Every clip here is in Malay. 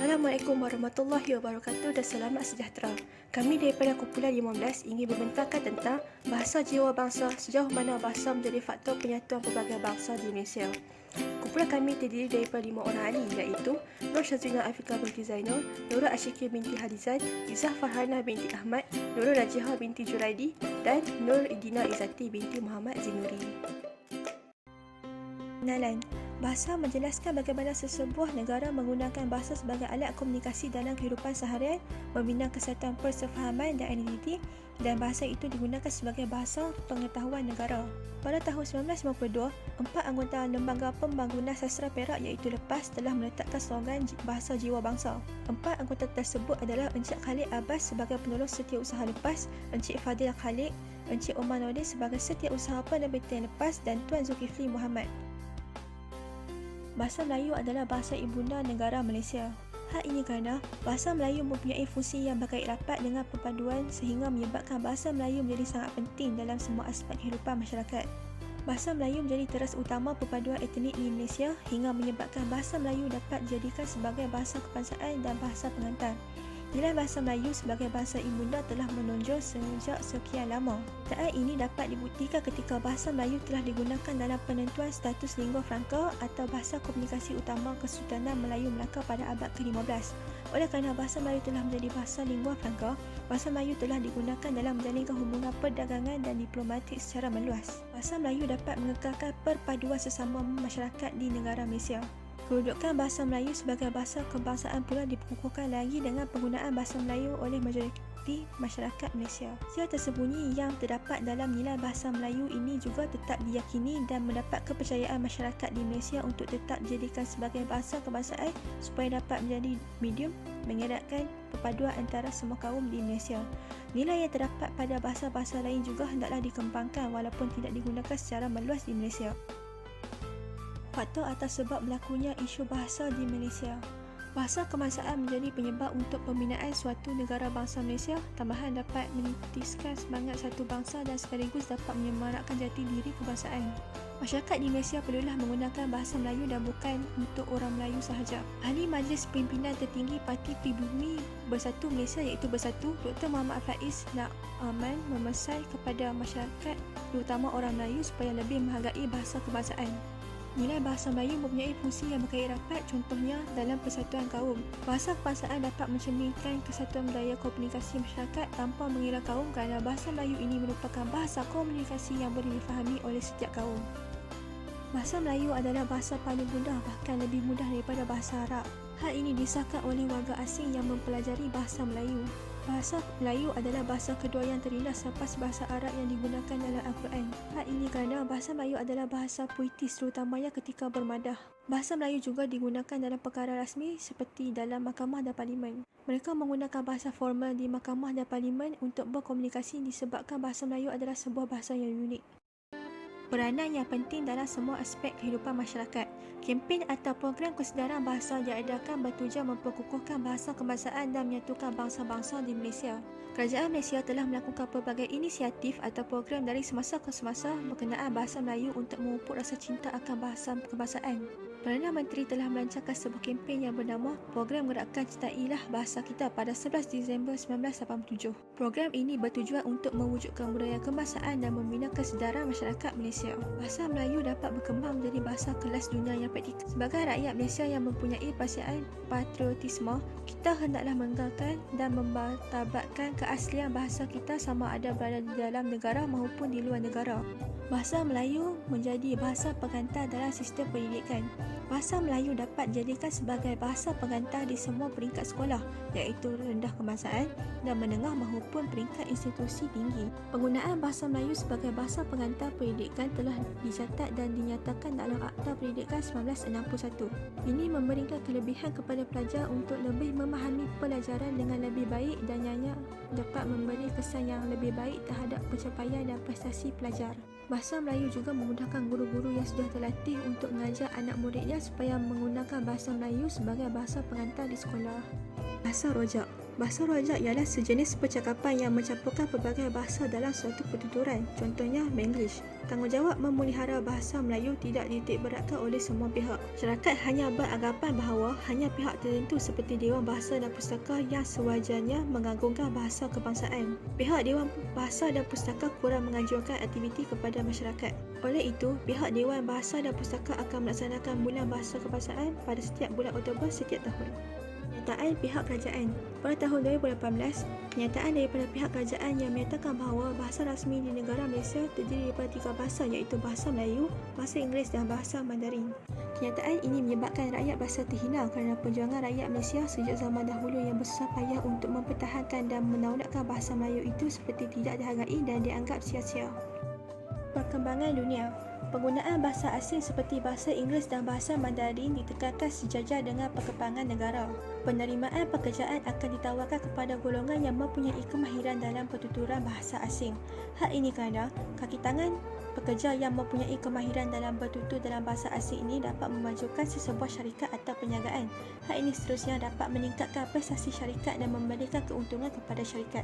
Assalamualaikum warahmatullahi wabarakatuh dan selamat sejahtera. Kami daripada kumpulan 15 ingin membentangkan tentang bahasa jiwa bangsa, sejauh mana bahasa menjadi faktor penyatuan pelbagai bangsa di Malaysia. Kumpulan kami terdiri daripada 5 orang ahli iaitu Nur Syazrina Afiqah binti Zainul, Nurul Asyikir binti Hadizan, Izzah Farhana binti Ahmad, Nurul Rajihah binti Juraidi dan Nur Idina Izzati binti Muhammad Zinuri. Kenalan. Bahasa menjelaskan bagaimana sesebuah negara menggunakan bahasa sebagai alat komunikasi dalam kehidupan seharian, membina kesatuan persefahaman dan identiti, dan bahasa itu digunakan sebagai bahasa pengetahuan negara. Pada tahun 1952, 4 anggota Lembaga Pembangunan Sastra Perak iaitu LEPAS telah meletakkan slogan Bahasa Jiwa Bangsa. 4 anggota tersebut adalah Encik Khalid Abbas sebagai penolong setiausaha LEPAS, Encik Fadil Khalid, Encik Omar Nordin sebagai setiausaha penerbitan LEPAS dan Tuan Zulkifli Muhammad. Bahasa Melayu adalah bahasa ibunda negara Malaysia. Hal ini kerana bahasa Melayu mempunyai fungsi yang berkait rapat dengan perpaduan sehingga menyebabkan bahasa Melayu menjadi sangat penting dalam semua aspek kehidupan masyarakat. Bahasa Melayu menjadi teras utama perpaduan etnik di Malaysia hingga menyebabkan bahasa Melayu dapat dijadikan sebagai bahasa kebangsaan dan bahasa pengantar. Nilai bahasa Melayu sebagai bahasa ibunda telah menonjol sejak sekian lama. Kenyataan ini dapat dibuktikan ketika bahasa Melayu telah digunakan dalam penentuan status lingua franca atau bahasa komunikasi utama Kesultanan Melayu Melaka pada abad ke-15. Oleh kerana bahasa Melayu telah menjadi bahasa lingua franca, bahasa Melayu telah digunakan dalam menjalinkan hubungan perdagangan dan diplomatik secara meluas. Bahasa Melayu dapat mengekalkan perpaduan sesama masyarakat di negara Malaysia. Kedudukan bahasa Melayu sebagai bahasa kebangsaan pula dikukuhkan lagi dengan penggunaan bahasa Melayu oleh majoriti masyarakat Malaysia. Sia tersembunyi yang terdapat dalam nilai bahasa Melayu ini juga tetap diyakini dan mendapat kepercayaan masyarakat di Malaysia untuk tetap dijadikan sebagai bahasa kebangsaan supaya dapat menjadi medium mengeratkan perpaduan antara semua kaum di Malaysia. Nilai yang terdapat pada bahasa-bahasa lain juga hendaklah dikembangkan walaupun tidak digunakan secara meluas di Malaysia. Faktor atau sebab berlakunya isu bahasa di Malaysia. Bahasa kebangsaan menjadi penyebab untuk pembinaan suatu negara bangsa Malaysia. Tambahan dapat menitiskan semangat satu bangsa dan sekaligus dapat menyemarakkan jati diri kebangsaan. Masyarakat di Malaysia perlulah menggunakan bahasa Melayu dan bukan untuk orang Melayu sahaja. Ahli Majlis Pimpinan Tertinggi Parti Pribumi Bersatu Malaysia iaitu Bersatu, Dr. Muhammad Faiz Na'aman memesan kepada masyarakat, terutama orang Melayu supaya lebih menghargai bahasa kebangsaan. Nilai bahasa Melayu mempunyai fungsi yang berkait rapat, contohnya dalam persatuan kaum. Bahasa kebangsaan dapat mencerminkan kesatuan budaya komunikasi masyarakat tanpa mengira kaum kerana bahasa Melayu ini merupakan bahasa komunikasi yang boleh difahami oleh setiap kaum. Bahasa Melayu adalah bahasa paling mudah, bahkan lebih mudah daripada bahasa Arab. Hal ini disahkan oleh warga asing yang mempelajari bahasa Melayu. Bahasa Melayu adalah bahasa kedua yang terindah selepas bahasa Arab yang digunakan dalam Al-Quran. Hal ini kerana bahasa Melayu adalah bahasa puitis terutamanya ketika bermadah. Bahasa Melayu juga digunakan dalam perkara rasmi seperti dalam mahkamah dan parlimen. Mereka menggunakan bahasa formal di mahkamah dan parlimen untuk berkomunikasi disebabkan bahasa Melayu adalah sebuah bahasa yang unik. Peranan yang penting dalam semua aspek kehidupan masyarakat. Kempen atau program kesedaran bahasa diadakan bertujuan memperkukuhkan bahasa kebangsaan dan menyatukan bangsa-bangsa di Malaysia. Kerajaan Malaysia telah melakukan pelbagai inisiatif atau program dari semasa ke semasa berkenaan bahasa Melayu untuk memupuk rasa cinta akan bahasa kebangsaan. Perdana Menteri telah melancarkan sebuah kempen yang bernama Program Gerakan Cintailah Bahasa Kita pada 11 Disember 1987. Program ini bertujuan untuk mewujudkan budaya kebangsaan dan membina kesedaran masyarakat Malaysia. Bahasa Melayu dapat berkembang menjadi bahasa kelas dunia yang praktikal. Sebagai rakyat Malaysia yang mempunyai perasaan patriotisme, kita hendaklah menggalakkan dan mempertabatkan keaslian bahasa kita sama ada berada di dalam negara maupun di luar negara. Bahasa Melayu menjadi bahasa pengantar dalam sistem pendidikan. Bahasa Melayu dapat dijadikan sebagai bahasa pengantar di semua peringkat sekolah, iaitu rendah kebangsaan dan menengah maupun peringkat institusi tinggi. Penggunaan bahasa Melayu sebagai bahasa pengantar pendidikan telah dicatat dan dinyatakan dalam Akta Pendidikan 1961. Ini memberikan kelebihan kepada pelajar untuk lebih memahami pelajaran dengan lebih baik dan ianya dapat memberi kesan yang lebih baik terhadap pencapaian dan prestasi pelajar. Bahasa Melayu juga memudahkan guru-guru yang sudah terlatih untuk mengajar anak muridnya supaya menggunakan bahasa Melayu sebagai bahasa pengantar di sekolah. Bahasa rojak. Bahasa rojak ialah sejenis percakapan yang mencampurkan pelbagai bahasa dalam suatu pertuturan, contohnya Manglish. Tanggungjawab memelihara bahasa Melayu tidak dititikberatkan oleh semua pihak. Masyarakat hanya beranggapan bahawa hanya pihak tertentu seperti Dewan Bahasa dan Pustaka yang sewajarnya mengagungkan bahasa kebangsaan. Pihak Dewan Bahasa dan Pustaka kurang menganjurkan aktiviti kepada masyarakat. Oleh itu, pihak Dewan Bahasa dan Pustaka akan melaksanakan Bulan Bahasa Kebangsaan pada setiap bulan Oktober setiap tahun. Kenyataan pihak kerajaan. Pada tahun 2018, kenyataan daripada pihak kerajaan yang menyatakan bahawa bahasa rasmi di negara Malaysia terdiri daripada 3 bahasa iaitu bahasa Melayu, bahasa Inggeris dan bahasa Mandarin. Kenyataan ini menyebabkan rakyat berasa terhina kerana perjuangan rakyat Malaysia sejak zaman dahulu yang bersusah payah untuk mempertahankan dan menaunatkan bahasa Melayu itu seperti tidak dihargai dan dianggap sia-sia. Perkembangan dunia. Penggunaan bahasa asing seperti bahasa Inggeris dan bahasa Mandarin ditekankan sejajar dengan perkembangan negara. Penerimaan pekerjaan akan ditawarkan kepada golongan yang mempunyai kemahiran dalam pertuturan bahasa asing. Hal ini kerana kaki tangan pekerja yang mempunyai kemahiran dalam bertutur dalam bahasa asing ini dapat memajukan sesebuah syarikat atau perniagaan. Hal ini seterusnya dapat meningkatkan prestasi syarikat dan memberikan keuntungan kepada syarikat.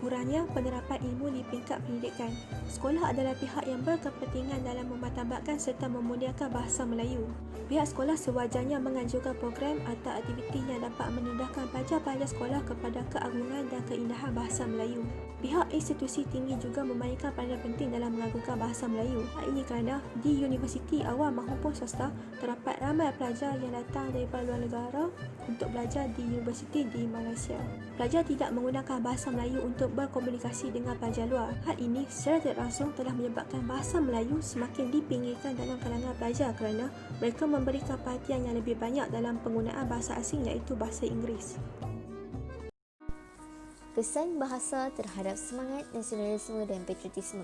Kurangnya penerapan ilmu di peringkat pendidikan. Sekolah adalah pihak yang berkepentingan dalam memartabatkan serta memuliakan bahasa Melayu. Pihak sekolah sewajarnya menganjurkan program atau aktiviti yang dapat menindahkan pelajar-pelajar sekolah kepada keagungan dan keindahan bahasa Melayu. Pihak institusi tinggi juga memainkan peranan penting dalam mengagungkan bahasa Melayu. Hal ini kerana di universiti awam maupun swasta terdapat ramai pelajar yang datang daripada luar negara untuk belajar di universiti di Malaysia. Pelajar tidak menggunakan bahasa Melayu untuk berkomunikasi dengan pelajar luar. Hal ini secara tidak langsung telah menyebabkan bahasa Melayu semakin dipinggirkan dalam kalangan pelajar kerana mereka memberikan perhatian yang lebih banyak dalam penggunaan bahasa asing iaitu bahasa Inggeris. Kesan bahasa terhadap semangat nasionalisme dan patriotisme.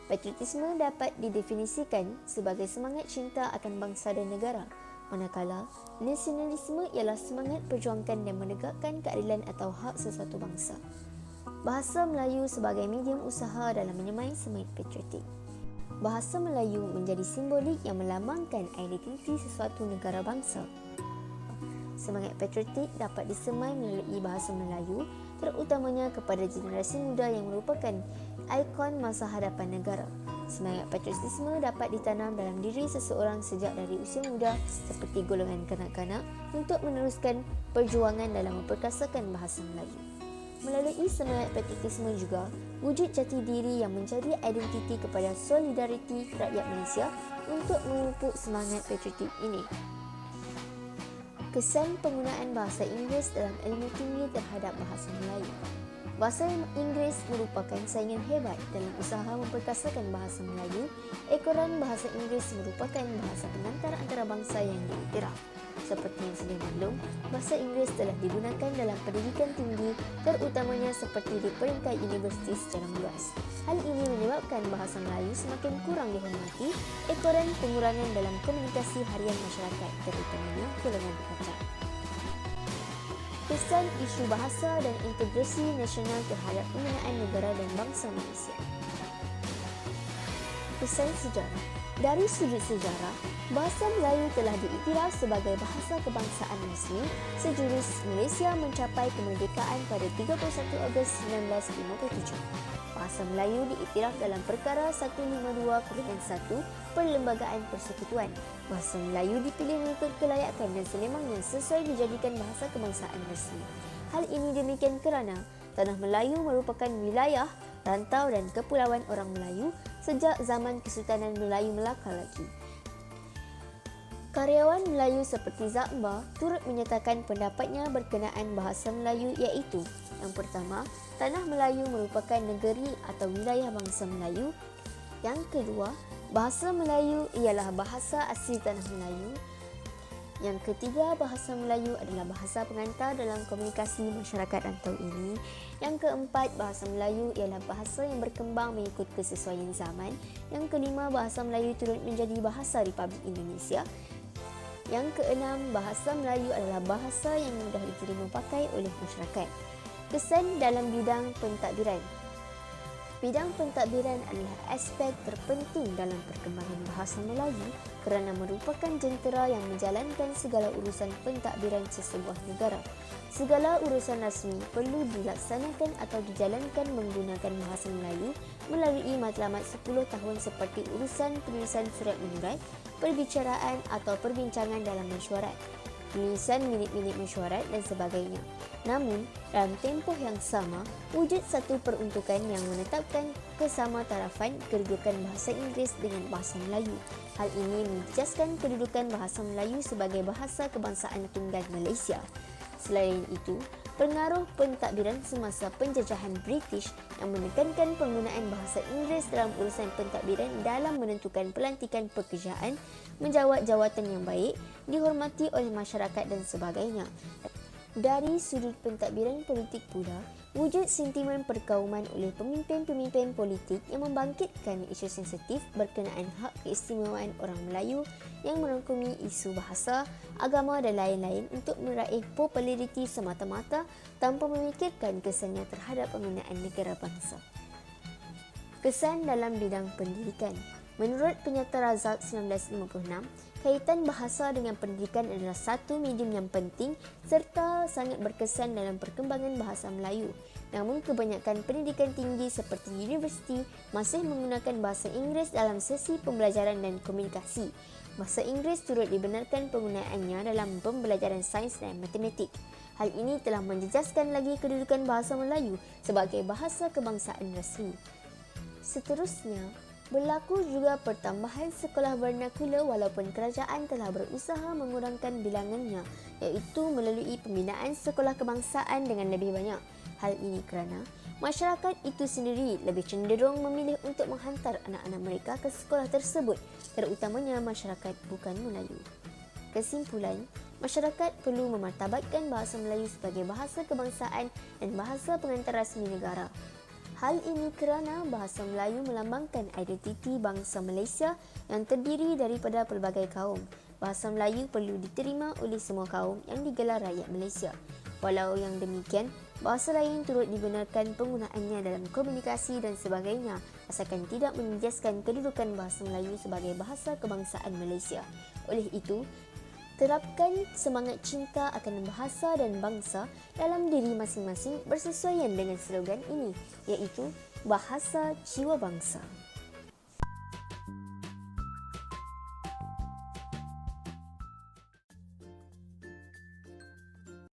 Patriotisme dapat didefinisikan sebagai semangat cinta akan bangsa dan negara, manakala nasionalisme ialah semangat perjuangkan dan menegakkan keadilan atau hak sesuatu bangsa. Bahasa Melayu sebagai medium usaha dalam menyemai semangat patriotik. Bahasa Melayu menjadi simbolik yang melambangkan identiti sesuatu negara bangsa. Semangat patriotik dapat disemai melalui bahasa Melayu, terutamanya kepada generasi muda yang merupakan ikon masa hadapan negara. Semangat patriotisme dapat ditanam dalam diri seseorang sejak dari usia muda seperti golongan kanak-kanak untuk meneruskan perjuangan dalam memperkasakan bahasa Melayu. Melalui semangat patriotisme juga, wujud jati diri yang menjadi identiti kepada solidariti rakyat Malaysia untuk memupuk semangat patriotik ini. Kesan penggunaan bahasa Inggeris dalam ilmu tinggi terhadap bahasa Melayu. Bahasa Inggeris merupakan saingan hebat dalam usaha memperkasakan bahasa Melayu. Ekoran bahasa Inggeris merupakan bahasa pengantar antarabangsa yang diiktiraf. Seperti yang sedia maklum, bahasa Inggeris telah digunakan dalam pendidikan tinggi, terutamanya seperti di peringkat universiti secara luas. Hal ini menyebabkan bahasa Melayu semakin kurang dihormati, ekoran pengurangan dalam komunikasi harian masyarakat, terutamanya golongan pelajar. Kesan isu bahasa dan integrasi nasional terhadap pembinaan negara dan bangsa Malaysia. Kesan sejarah. Dari sudut sejarah, bahasa Melayu telah diiktiraf sebagai bahasa kebangsaan rasmi sejurus Malaysia mencapai kemerdekaan pada 31 Ogos 1957. Bahasa Melayu diiktiraf dalam Perkara 152/1 Perlembagaan Persekutuan. Bahasa Melayu dipilih mengikut kelayakan dan selemangnya sesuai dijadikan bahasa kebangsaan rasmi. Hal ini demikian kerana Tanah Melayu merupakan wilayah, rantau dan kepulauan orang Melayu sejak zaman Kesultanan Melayu Melaka lagi. Karyawan Melayu seperti Zakba turut menyatakan pendapatnya berkenaan bahasa Melayu iaitu: yang pertama, Tanah Melayu merupakan negeri atau wilayah bangsa Melayu. Yang kedua, bahasa Melayu ialah bahasa asli Tanah Melayu. Yang ketiga, bahasa Melayu adalah bahasa pengantar dalam komunikasi masyarakat rantau ini. Yang keempat, bahasa Melayu ialah bahasa yang berkembang mengikut kesesuaian zaman. Yang kelima, bahasa Melayu turut menjadi bahasa Republik Indonesia. Yang keenam, bahasa Melayu adalah bahasa yang mudah diterima pakai oleh masyarakat. Kesan dalam bidang pentadbiran. Bidang pentadbiran adalah aspek terpenting dalam perkembangan bahasa Melayu kerana merupakan jentera yang menjalankan segala urusan pentadbiran sesebuah negara. Segala urusan rasmi perlu dilaksanakan atau dijalankan menggunakan bahasa Melayu melalui matlamat 10 tahun seperti urusan penulisan surat menyurat, perbicaraan atau perbincangan dalam mesyuarat, penulisan minit-minit mesyuarat dan sebagainya. Namun, dalam tempoh yang sama, wujud satu peruntukan yang menetapkan kesamatarafan kedudukan bahasa Inggeris dengan bahasa Melayu. Hal ini menjejaskan kedudukan bahasa Melayu sebagai bahasa kebangsaan tunggal Malaysia. Selain itu, pengaruh pentadbiran semasa penjajahan British yang menekankan penggunaan bahasa Inggeris dalam urusan pentadbiran dalam menentukan pelantikan pekerjaan, menjawat jawatan yang baik, dihormati oleh masyarakat dan sebagainya. Dari sudut pentadbiran politik pula, wujud sentimen perkauman oleh pemimpin-pemimpin politik yang membangkitkan isu sensitif berkenaan hak keistimewaan orang Melayu yang merangkumi isu bahasa, agama dan lain-lain untuk meraih populariti semata-mata tanpa memikirkan kesannya terhadap pembinaan negara bangsa. Kesan dalam bidang pendidikan. Menurut Penyata Razak 1956, kaitan bahasa dengan pendidikan adalah satu medium yang penting serta sangat berkesan dalam perkembangan bahasa Melayu. Namun kebanyakan pendidikan tinggi seperti universiti masih menggunakan bahasa Inggeris dalam sesi pembelajaran dan komunikasi. Bahasa Inggeris turut dibenarkan penggunaannya dalam pembelajaran sains dan matematik. Hal ini telah menjejaskan lagi kedudukan bahasa Melayu sebagai bahasa kebangsaan rasmi. Seterusnya, berlaku juga pertambahan sekolah vernakula walaupun kerajaan telah berusaha mengurangkan bilangannya, iaitu melalui pembinaan sekolah kebangsaan dengan lebih banyak. Hal ini kerana masyarakat itu sendiri lebih cenderung memilih untuk menghantar anak-anak mereka ke sekolah tersebut, terutamanya masyarakat bukan Melayu. Kesimpulan, masyarakat perlu memartabatkan bahasa Melayu sebagai bahasa kebangsaan dan bahasa pengantar rasmi negara. Hal ini kerana bahasa Melayu melambangkan identiti bangsa Malaysia yang terdiri daripada pelbagai kaum. Bahasa Melayu perlu diterima oleh semua kaum yang digelar rakyat Malaysia. Walau yang demikian, bahasa lain turut dibenarkan penggunaannya dalam komunikasi dan sebagainya asalkan tidak menjejaskan kedudukan bahasa Melayu sebagai bahasa kebangsaan Malaysia. Oleh itu, terapkan semangat cinta akan bahasa dan bangsa dalam diri masing-masing bersesuaian dengan slogan ini, iaitu Bahasa Jiwa Bangsa.